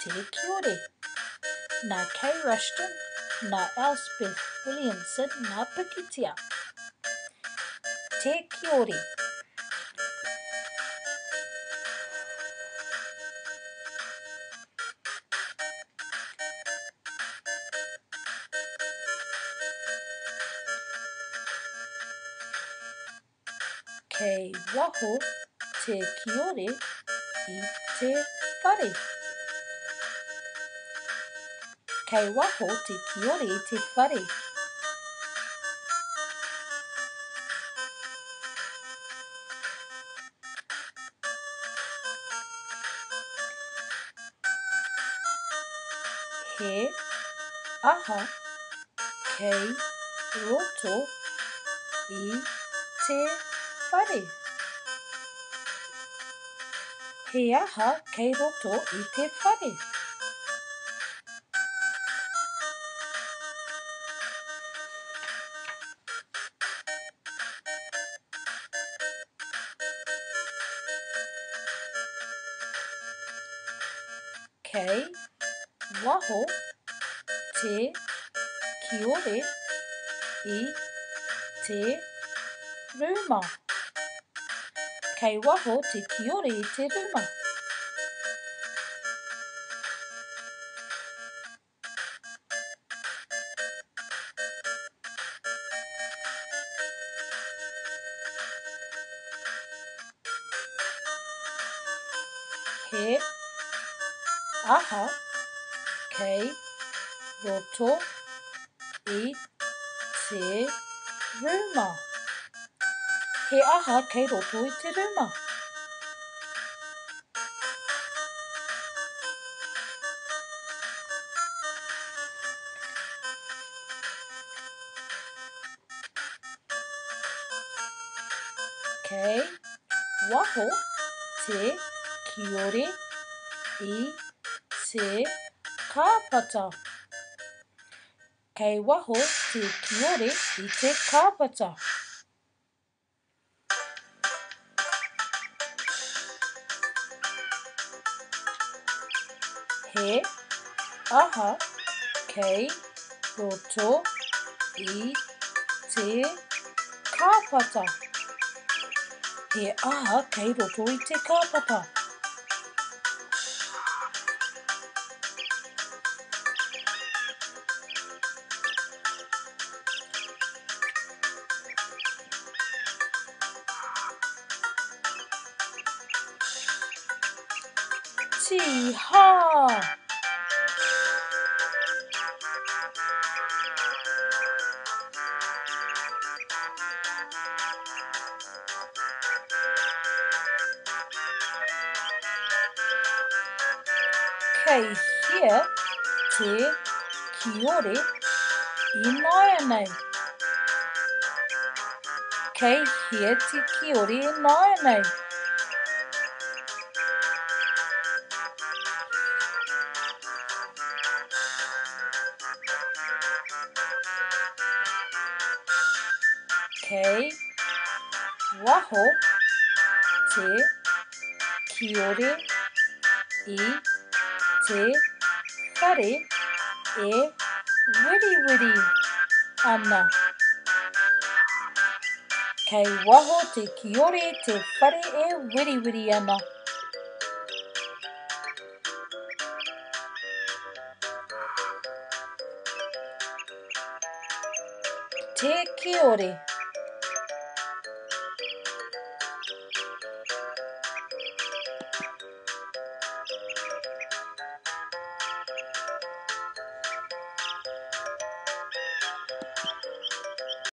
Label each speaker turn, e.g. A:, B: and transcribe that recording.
A: te kiore. Nā Kay Rushton, nā Elspeth Williamson, nā Pikitia. Te kiore. Kei waho te kiore I te whare. Kei waho te kiore I te whare. He aha kei roto I te whare. He aha kei roto I te whare. Kei waho te kiore I te ruma. Kei waho te kiore I te ruma. He aha kei roto I te ruma. He aha kei roto I te ruma. Kei waho te kiore I te kāpata. Kei waho te kiore I te kāpata. He aha kei roto I te kāpata. He aha kei roto I te kāpata. Tiha! Kei hia te kiore I naia nei. Kei hia te kiore I naia nei. Kei waho te kiore I te whare e wiriwiri ana. Kei waho te kiore te whare e wiriwiri ana. Te kiore.